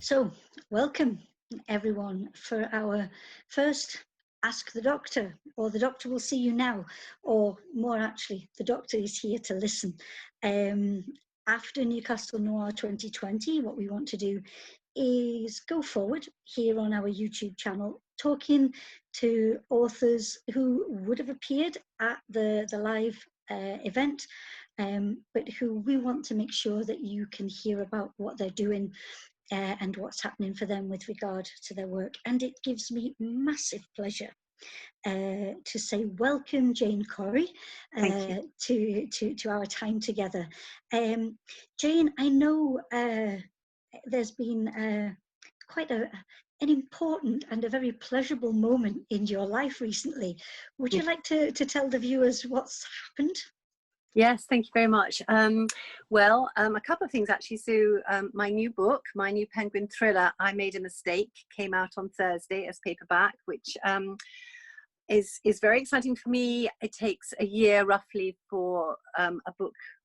So, welcome everyone for our first Ask the Doctor, or the Doctor will see you now, or more actually, the Doctor is here to listen. After Newcastle Noir 2020, what we want to do is go forward here on our YouTube channel, talking to authors who would have appeared at the live event, but who we want to make sure that you can hear about what they're doing and what's happening for them with regard to their work. And it gives me massive pleasure to say welcome, Jane Corry, to our time together. Jane, I know there's been quite an important and a very pleasurable moment in your life recently. Would you like to tell the viewers what's happened? Yes, thank you very much. Well, a couple of things actually. So my new book, my new Penguin thriller, I Made a Mistake, came out on Thursday as paperback, which is very exciting for me. It takes a year roughly for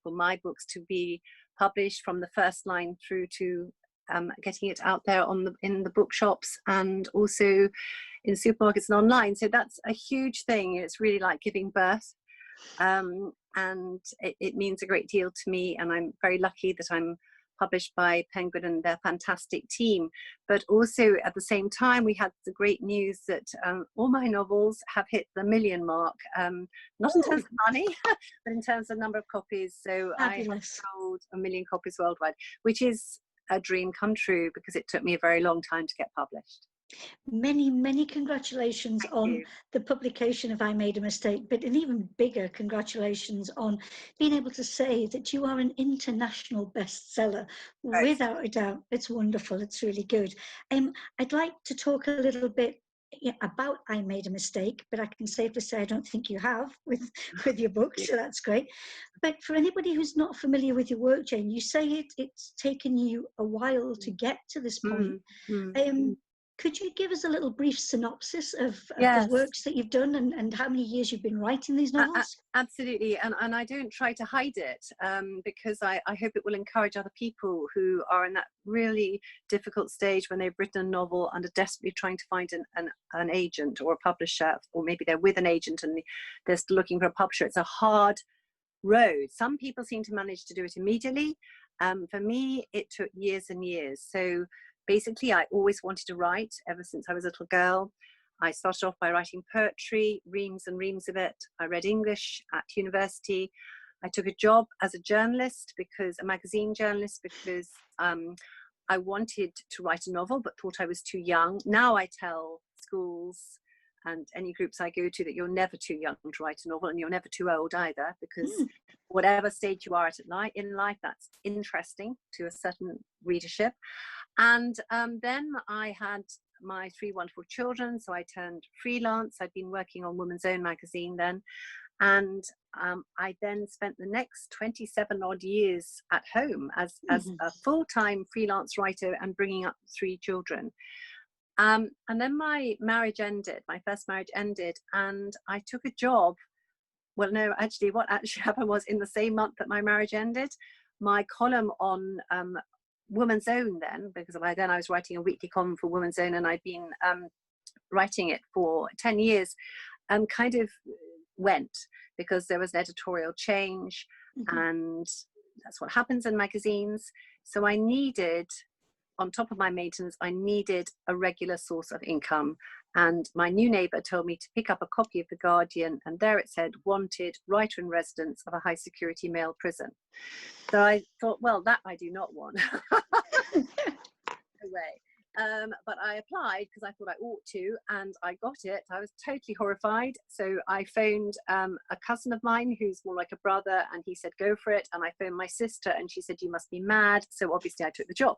my books to be published, from the first line through to getting it out there in the bookshops and also in supermarkets and online. So that's a huge thing. It's really like giving birth. And it means a great deal to me, and I'm very lucky that I'm published by Penguin and their fantastic team. But also at the same time, we had the great news that all my novels have hit the 1 million mark, not in terms of money, but in terms of number of copies. So fabulous. I have sold 1 million copies worldwide, which is a dream come true because it took me a very long time to get published. Many congratulations on the publication of I Made a Mistake, but an even bigger congratulations on being able to say that you are an international bestseller. Right. Without a doubt. It's wonderful. It's really good. I'd like to talk a little bit about I Made a Mistake, but I can safely say I don't think you have with your book, so that's great. But for anybody who's not familiar with your work, Jane, you say it's taken you a while to get to this point. Could you give us a little brief synopsis of the works that you've done and how many years you've been writing these novels? Absolutely, and I don't try to hide it because I hope it will encourage other people who are in that really difficult stage when they've written a novel and are desperately trying to find an agent or a publisher, or maybe they're with an agent and they're still looking for a publisher. It's a hard road. Some people seem to manage to do it immediately. For me, it took years and years. So basically, I always wanted to write ever since I was a little girl. I started off by writing poetry, reams and reams of it. I read English at university. I took a job as a journalist, a magazine journalist, because I wanted to write a novel, but thought I was too young. Now I tell schools and any groups I go to that you're never too young to write a novel, and you're never too old either, because whatever stage you are at in life, that's interesting to a certain readership. And then I had my 3 wonderful children, so I turned freelance. I'd been working on Woman's Own magazine then, and I then spent the next 27 odd years at home as a full-time freelance writer and bringing up 3 children. And then my first marriage ended, and I took a job. Well, no, actually, what actually happened was, in the same month that my marriage ended, my column on Woman's Own then, because by then I was writing a weekly column for Woman's Own, and I'd been writing it for 10 years, kind of went because there was an editorial change, and that's what happens in magazines. So I needed, on top of my maintenance, I needed a regular source of income. And my new neighbour told me to pick up a copy of The Guardian, and there it said, wanted writer in residence of a high security male prison. So I thought, well, that I do not want. But I applied because I thought I ought to, and I got it. I was totally horrified. So I phoned a cousin of mine who's more like a brother, and he said, go for it. And I phoned my sister, and she said, you must be mad. So obviously I took the job.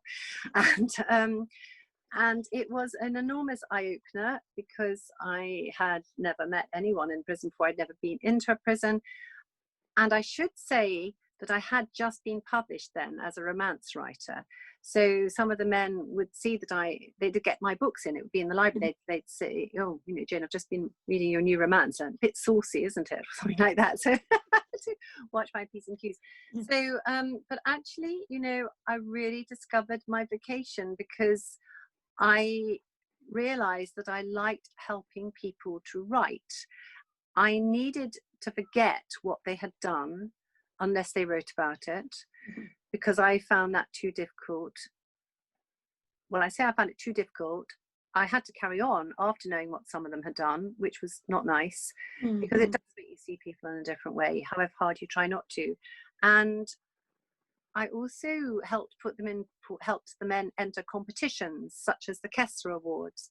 And it was an enormous eye-opener, because I had never met anyone in prison before. I'd never been into a prison. And I should say that I had just been published then as a romance writer. So some of the men would see that they'd get my books in. It would be in the library. They'd say, oh, Jane, I've just been reading your new romance. And a bit saucy, isn't it? Or something like that. So to watch my P's and Q's. So, but actually, you know, I really discovered my vocation because I realized that I liked helping people to write. I needed to forget what they had done unless they wrote about it, because I found that too difficult. Well, I say I found it too difficult. I had to carry on after knowing what some of them had done, which was not nice, because it does make you see people in a different way, however hard you try not to. And I also helped the men enter competitions such as the Kessler Awards.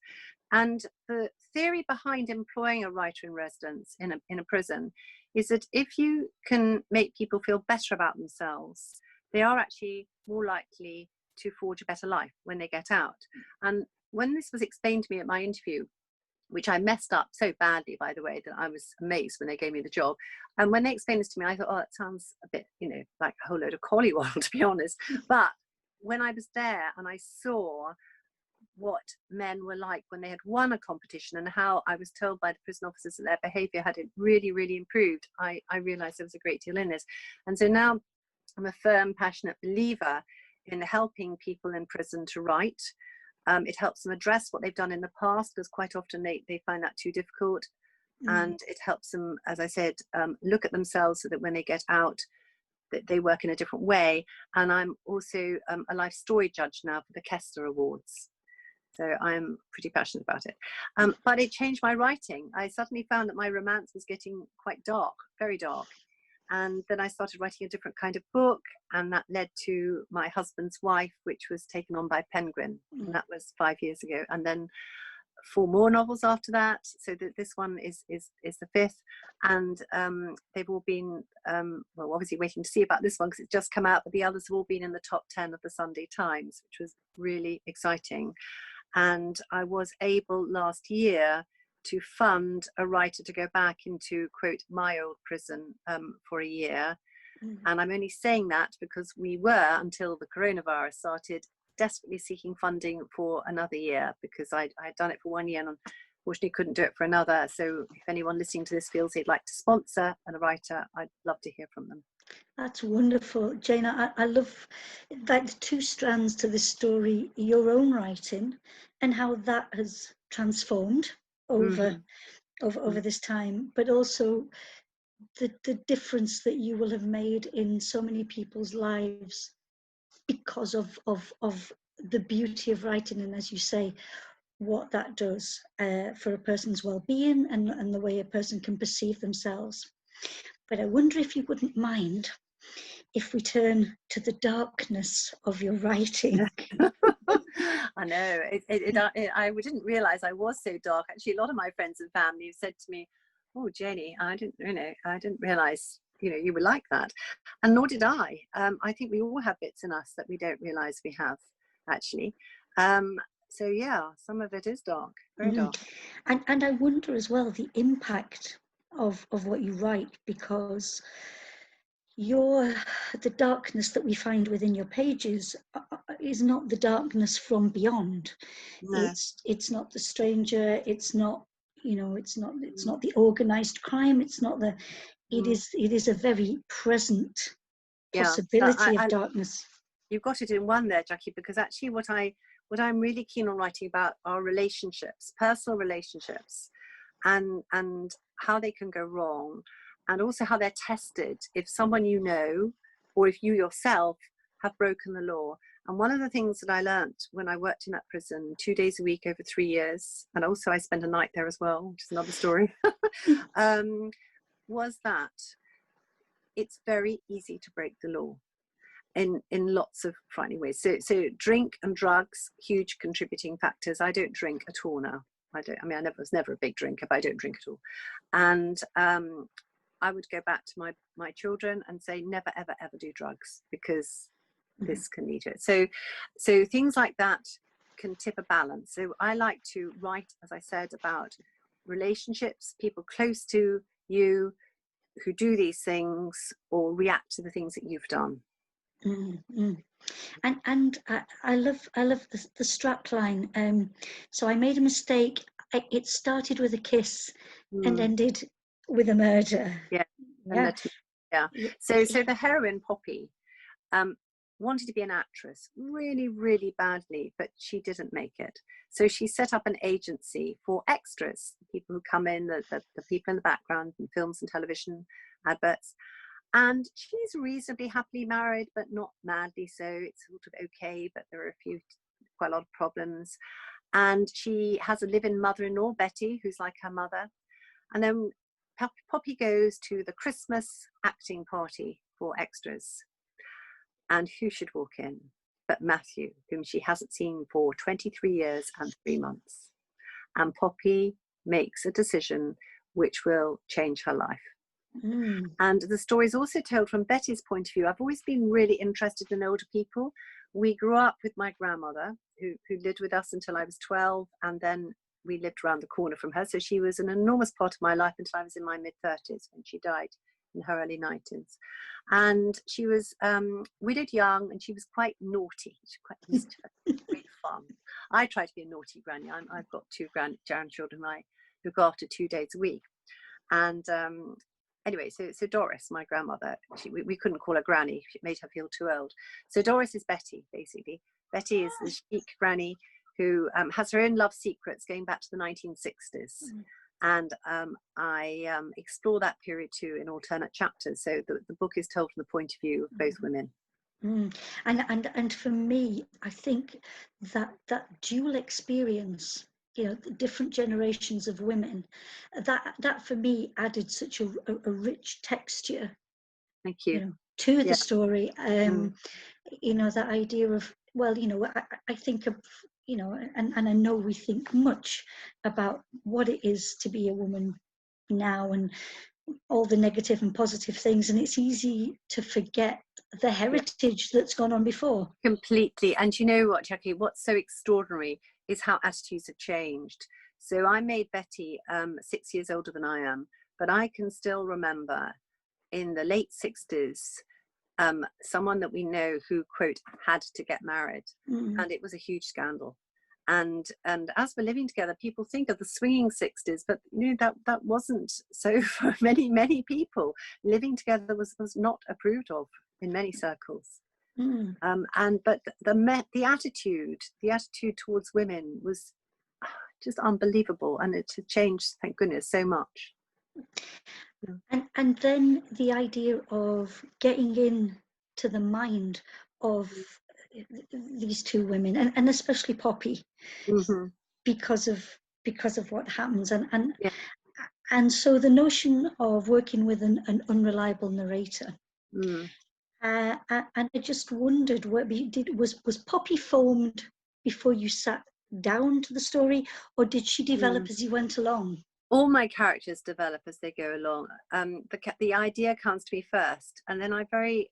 And the theory behind employing a writer in residence in a prison is that if you can make people feel better about themselves, they are actually more likely to forge a better life when they get out. And when this was explained to me at my interview, which I messed up so badly, by the way, that I was amazed when they gave me the job. And when they explained this to me, I thought, oh, it sounds a bit, you know, like a whole load of collywall, to be honest. But when I was there and I saw what men were like when they had won a competition and how I was told by the prison officers that their behaviour had really, really improved, I realised there was a great deal in this. And so now I'm a firm, passionate believer in helping people in prison to write. It helps them address what they've done in the past, because quite often they find that too difficult. And it helps them, as I said, look at themselves so that when they get out, that they work in a different way. And I'm also a life story judge now for the Kessler Awards. So I'm pretty passionate about it. But it changed my writing. I suddenly found that my romance was getting quite dark, very dark. And then I started writing a different kind of book, and that led to My Husband's Wife, which was taken on by Penguin, and that was 5 years ago. And then 4 more novels after that. So that this one is the 5th, and they've all been well, obviously waiting to see about this one because it's just come out, but the others have all been in the top 10 of the Sunday Times, which was really exciting. And I was able last year to fund a writer to go back into, quote, my old prison for a year. And I'm only saying that because we were, until the coronavirus started, desperately seeking funding for another year, because I'd done it for 1 year and unfortunately couldn't do it for another. So if anyone listening to this feels they'd like to sponsor a writer, I'd love to hear from them. That's wonderful, Jane. I love like the 2 strands to this story: your own writing and how that has transformed over this time, but also the difference that you will have made in so many people's lives because of the beauty of writing, and, as you say, what that does for a person's well-being and the way a person can perceive themselves. But I wonder if you wouldn't mind if we turn to the darkness of your writing. I know, I didn't realise I was so dark. Actually, a lot of my friends and family have said to me, oh, Jenny, I didn't realise, you were like that. And nor did I. I think we all have bits in us that we don't realise we have, actually. So yeah, some of it is dark, very dark. And I wonder as well the impact of what you write, because the darkness that we find within your pages is not the darkness from beyond. No. It's not the stranger. It's not, it's not the organized crime. It's not it is a very present possibility of darkness. You've got it in one there, Jackie, because actually what I'm really keen on writing about are relationships, personal relationships, and how they can go wrong, and also how they're tested if someone or if you yourself have broken the law. And one of the things that I learned when I worked in that prison 2 days a week over 3 years, and also I spent a night there as well, which is another story, was that it's very easy to break the law in lots of frightening ways. So drink and drugs, huge contributing factors. I don't drink at all now. I was never a big drinker, but I don't drink at all. And I would go back to my children and say, never, ever, ever do drugs, because this can lead to it. So things like that can tip a balance. So I like to write, as I said, about relationships, people close to you who do these things or react to the things that you've done. And I love the strap line. So I made a mistake. It started with a kiss and ended with a murder. Yeah. Yeah. So the heroine, Poppy, wanted to be an actress really, really badly, but she didn't make it. So she set up an agency for extras, people who come in, the people in the background in films and television adverts. And she's reasonably happily married, but not madly so. It's sort of okay, but there are quite a lot of problems. And she has a live-in mother-in-law, Betty, who's like her mother. And then Poppy goes to the Christmas acting party for extras. And who should walk in but Matthew, whom she hasn't seen for 23 years and 3 months. And Poppy makes a decision which will change her life. And the story is also told from Betty's point of view. I've always been really interested in older people. We grew up with my grandmother, who lived with us until I was 12, and then we lived around the corner from her. So she was an enormous part of my life until I was in my mid-30s, when she died in her early 90s. And she was widowed young, and she was quite naughty. She was quite mischievous, great fun. I try to be a naughty granny. I've got 2 grandchildren I look after 2 days a week. And anyway, so Doris, my grandmother, we couldn't call her granny. It made her feel too old. So Doris is Betty, basically. Betty is the chic granny who has her own love secrets going back to the 1960s. And I explore that period too in alternate chapters. So the book is told from the point of view of both women. And for me, I think that dual experience, you know, the different generations of women, that for me added such a rich texture. Thank you. You know, to the story. You know, that idea of, well, you know, I think of, you know, and I know we think much about what it is to be a woman now and all the negative and positive things, and it's easy to forget the heritage that's gone on before. Completely. And you know what, Jackie, what's so extraordinary is how attitudes have changed. So I made Betty 6 years older than I am, but I can still remember in the late 60s, someone that we know who, quote, had to get married, and it was a huge scandal. And as we're living together, people think of the swinging 60s, but you know, that wasn't so for many people. Living together was not approved of in many circles. But the attitude towards women was just unbelievable, and it had changed, thank goodness, so much. And then the idea of getting in to the mind of these 2 women, and especially Poppy, because of what happens, and so the notion of working with an unreliable narrator. And I just wondered, was Poppy formed before you sat down to the story, or did she develop as you went along? All my characters develop as they go along. The idea comes to me first, and then I very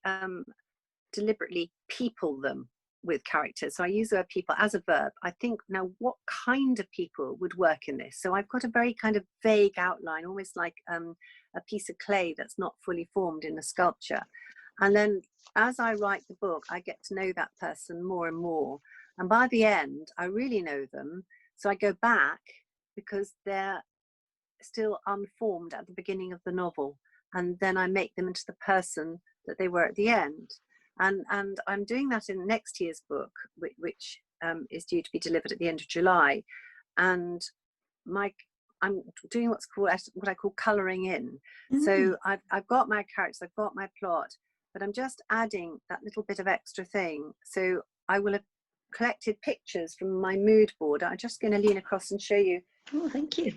deliberately people them with characters. So I use the word people as a verb. I think, now what kind of people would work in this? So I've got a very kind of vague outline, almost like a piece of clay that's not fully formed in a sculpture. And then as I write the book, I get to know that person more and more. And by the end, I really know them. So I go back because they're still unformed at the beginning of the novel, and then I make them into the person that they were at the end. And I'm doing that in next year's book, which is due to be delivered at the end of July. And I'm doing what I call colouring in. So I've got my characters, I've got my plot, but I'm just adding that little bit of extra thing. So I will have collected pictures from my mood board. I'm just going to lean across and show you. Oh, thank you.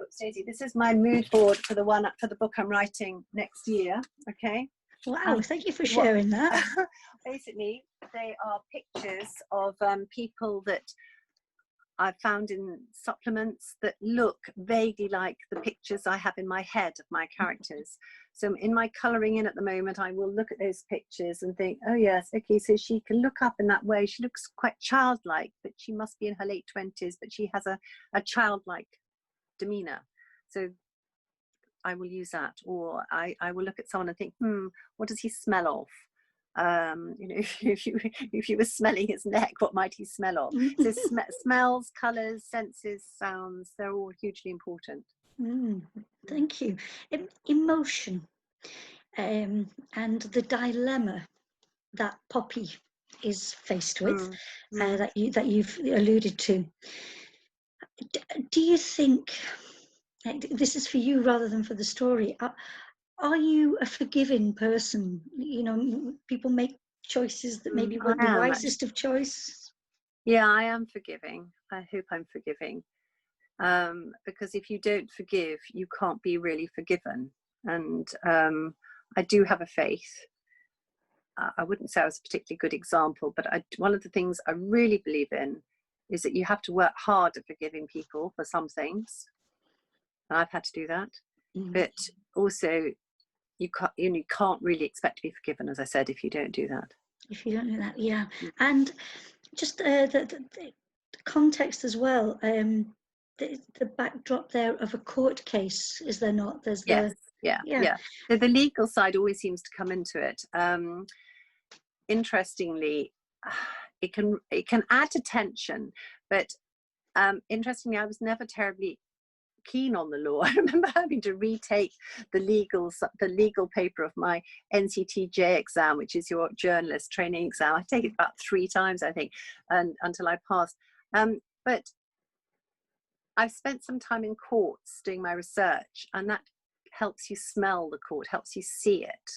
Stacey, this is my mood board for the book I'm writing next year. Okay. Wow, thank you for sharing that. Basically, they are pictures of people that I've found in supplements that look vaguely like the pictures I have in my head of my characters. So in my colouring in at the moment, I will look at those pictures and think, oh yes, okay, so she can look up in that way. She looks quite childlike, but she must be in her late 20s, but she has a childlike demeanor. So I will use that. Or I will look at someone and think, what does he smell of? You know, if you were smelling his neck, what might he smell of? So smells, colours, senses, sounds, they're all hugely important. Thank you. Emotion. and the dilemma that Poppy is faced with, that you've alluded to. Do you think, this is for you rather than for the story, are you a forgiving person? You know, people make choices that maybe weren't the wisest of choice. Yeah, I am forgiving. I hope I'm forgiving. Because if you don't forgive, you can't be really forgiven. And I do have a faith. I wouldn't say I was a particularly good example, but one of the things I really believe in is that you have to work hard at forgiving people for some things. And I've had to do that. But also, you can't really expect to be forgiven, as I said, if you don't do that. If you don't do that, yeah. And just the context as well, the backdrop there of a court case, is there not? There's yeah. So the legal side always seems to come into it. Interestingly, it can add to tension, but interestingly, I was never terribly keen on the law. I remember having to retake the legal paper of my NCTJ exam, which is your journalist training exam. I take it about 3 times, I think, and until I passed. But I've spent some time in courts doing my research, and that helps you smell the court, helps you see it.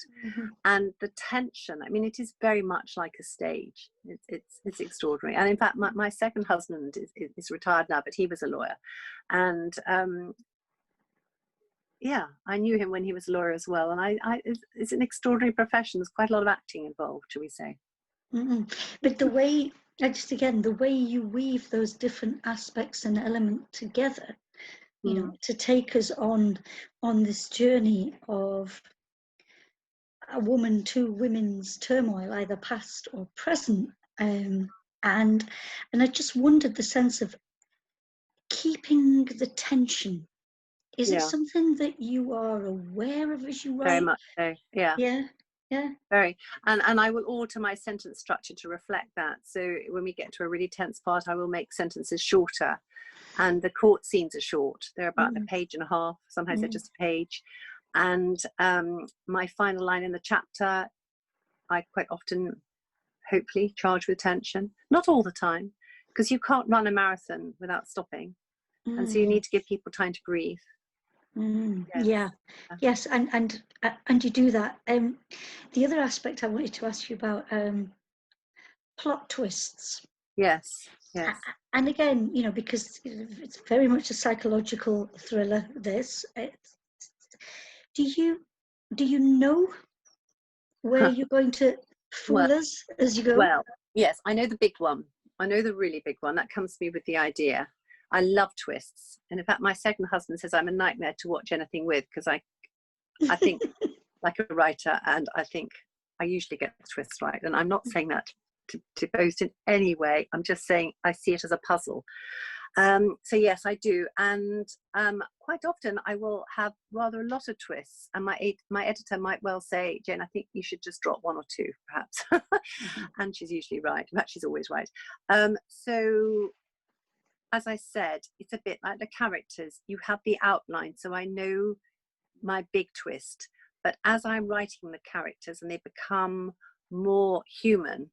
And the tension, I mean, it is very much like a stage. It's extraordinary. And in fact, my second husband is retired now, but he was a lawyer. And yeah, I knew him when he was a lawyer as well. And it's an extraordinary profession. There's quite a lot of acting involved, shall we say. But the way, the way you weave those different aspects and elements together, you know, to take us on this journey of a woman, 2 women's turmoil, either past or present, and I just wondered the sense of keeping the tension. Is it something that you are aware of as you write? Very much so. Yeah. Very. And I will alter my sentence structure to reflect that. So when we get to a really tense part, I will make sentences shorter. And the court scenes are short. They're about a page and a half. Sometimes they're just a page. And my final line in the chapter, I quite often, hopefully, charge with tension. Not all the time, because you can't run a marathon without stopping. And so you need to give people time to breathe. Yes, and you do that. The other aspect I wanted to ask you about, plot twists. Yes. And again, you know, because it's very much a psychological thriller, this. Do you know where you're going to fool us as you go? Well, yes, I know the big one. I know the really big one. That comes to me with the idea. I love twists. And in fact, my second husband says I'm a nightmare to watch anything with, because I think like a writer, and I think I usually get the twists right. And I'm not saying that to boast in any way. I'm just saying I see it as a puzzle. So yes, I do. And quite often I will have rather a lot of twists. And my editor might well say, Jane, I think you should just drop 1 or 2, perhaps. And she's usually right. In fact, she's always right. So as I said, it's a bit like the characters. You have the outline, so I know my big twist. But as I'm writing the characters and they become more human,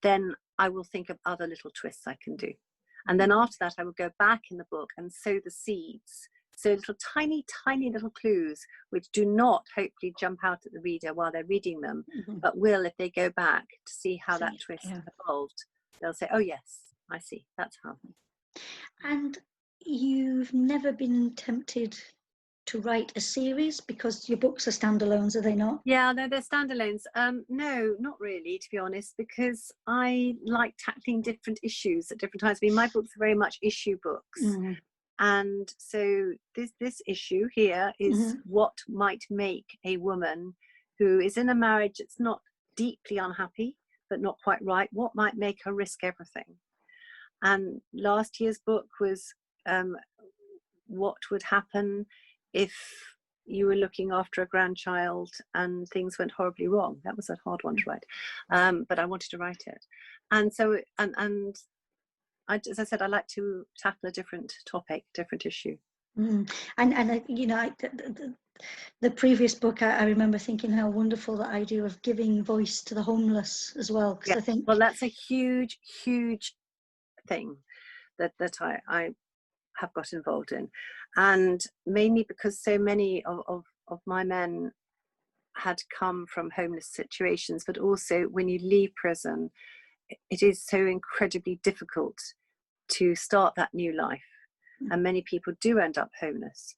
then I will think of other little twists I can do. And then after that, I will go back in the book and sow the seeds. So little tiny, tiny little clues, which do not hopefully jump out at the reader while they're reading them, but will, if they go back to see how that twist evolved, they'll say, oh yes, I see, that's how. And you've never been tempted to write a series, because your books are standalones, are they not? Yeah, no, they're standalones. No, not really, to be honest, because I like tackling different issues at different times. I mean, my books are very much issue books. And so this issue here is what might make a woman who is in a marriage that's not deeply unhappy, but not quite right, what might make her risk everything. And last year's book was what would happen if you were looking after a grandchild and things went horribly wrong. That was a hard one to write, but I wanted to write it. And so, and as I said, I like to tackle a different topic, different issue. And you know, the previous book, I remember thinking how wonderful the idea of giving voice to the homeless as well, because Yeah. I think, Well, that's a huge thing that I have got involved in, and mainly because so many of my men had come from homeless situations, but also when you leave prison, it is so incredibly difficult to start that new life, and many people do end up homeless.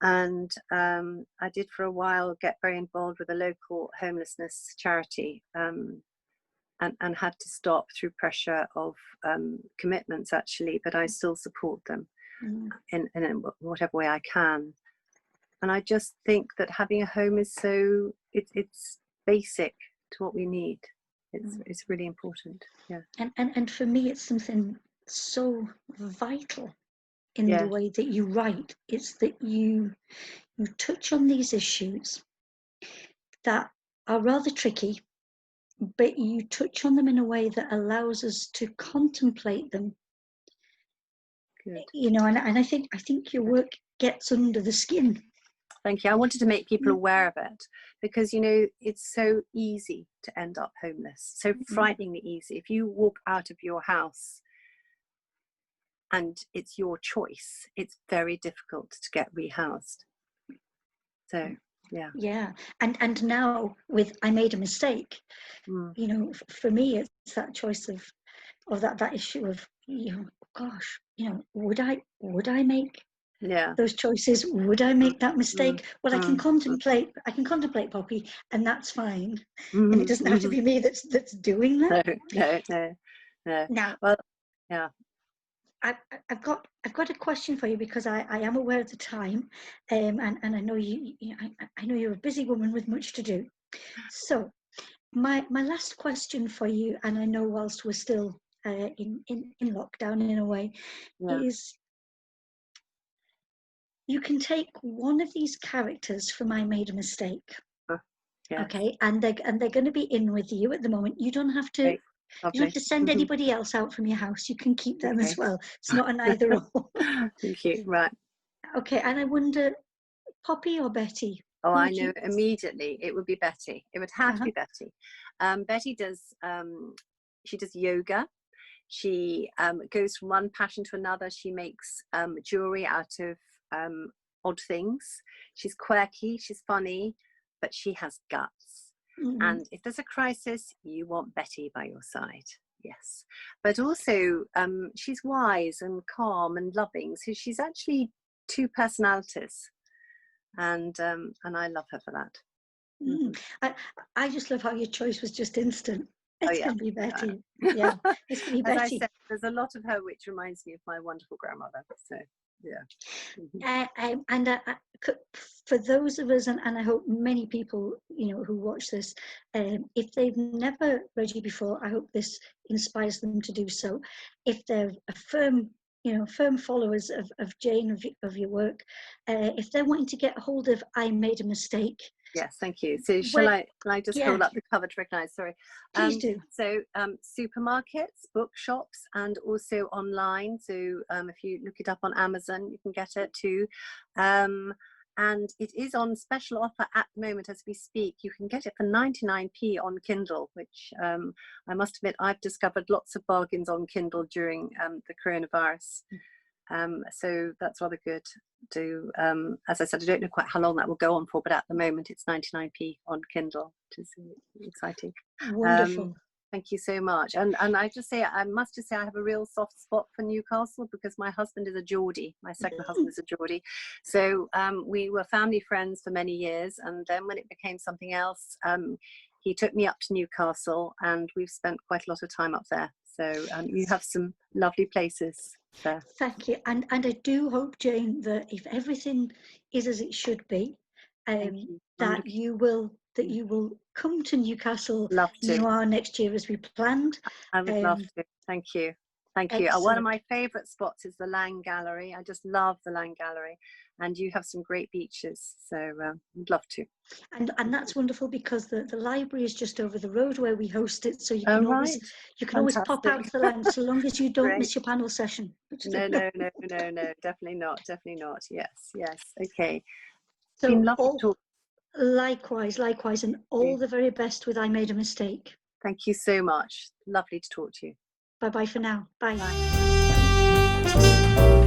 And I did for a while get very involved with a local homelessness charity, and had to stop through pressure of commitments actually, but I still support them in whatever way I can. And I just think that having a home is so, it's basic to what we need. It's really important. Yeah. and for me, it's something so vital in the way that you write. It's that you touch on these issues that are rather tricky, but you touch on them in a way that allows us to contemplate them. Good. You know, and I think your work gets under the skin. Thank you. I wanted to make people aware of it because, you know, it's so easy to end up homeless, so frighteningly easy. If you walk out of your house and it's your choice, it's very difficult to get rehoused. So, yeah. Yeah. And now with I made a mistake, you know, for me, it's that choice of that issue of, you know, gosh, you know, would I make those choices? Would I make that mistake? Well, I can contemplate Poppy, and that's fine. And it doesn't have to be me that's doing that. No. Now, well, yeah. I've got a question for you, because I am aware of the time, and I know I know you're a busy woman with much to do. So my last question for you, and I know whilst we're still in lockdown in a way, is, you can take one of these characters from I Made a Mistake, okay, and they're going to be in with you at the moment. You don't have to. You don't have to send anybody else out from your house. You can keep them as well. It's not an either or. Thank you. Right. Okay, and I wonder, Poppy or Betty? Oh, I know immediately. It would be Betty. It would have to be Betty. Betty does. She does yoga. She goes from one passion to another. She makes jewelry out of odd things. She's quirky. She's funny, but she has guts. And if there's a crisis, you want Betty by your side. Yes, but also she's wise and calm and loving. So she's actually two personalities. And I love her for that. I just love how your choice was just instant. It's going to be Betty. Yeah, it's going to be As Betty. I said, there's a lot of her which reminds me of my wonderful grandmother. So yeah. And for those of us, and I hope many people, you know, who watch this, if they've never read you before, I hope this inspires them to do so. If they're a firm followers of Jane, of your work, if they're wanting to get hold of I Made a Mistake. Yes, thank you. So shall I just hold up the cover to recognise? Sorry. Please do. So supermarkets, bookshops, and also online. So if you look it up on Amazon, you can get it too. And it is on special offer at the moment as we speak. You can get it for 99p on Kindle, which I must admit I've discovered lots of bargains on Kindle during the coronavirus. So that's rather good. As I said, I don't know quite how long that will go on for, but at the moment it's 99p on Kindle, which is exciting. Wonderful. Thank you so much. And I must just say I have a real soft spot for Newcastle because my husband is a Geordie. My second husband is a Geordie. So we were family friends for many years. And then when it became something else, he took me up to Newcastle and we've spent quite a lot of time up there. So you have some lovely places there. Thank you. And I do hope, Jane, that if everything is as it should be, that you will come to Newcastle Noir next year as we planned. I would love to. Thank you. Thank you. One of my favourite spots is the Lang Gallery. I just love the Lang Gallery. And you have some great beaches, so I'd love to. And that's wonderful because the library is just over the road where we host it, so you can always pop out to the Lang, so long as you don't miss your panel session. No, definitely not. Yes. Okay. It's been lovely to talk. Likewise, and all the very best with I Made a Mistake. Thank you so much. Lovely to talk to you. Bye-bye for now. Bye. Bye.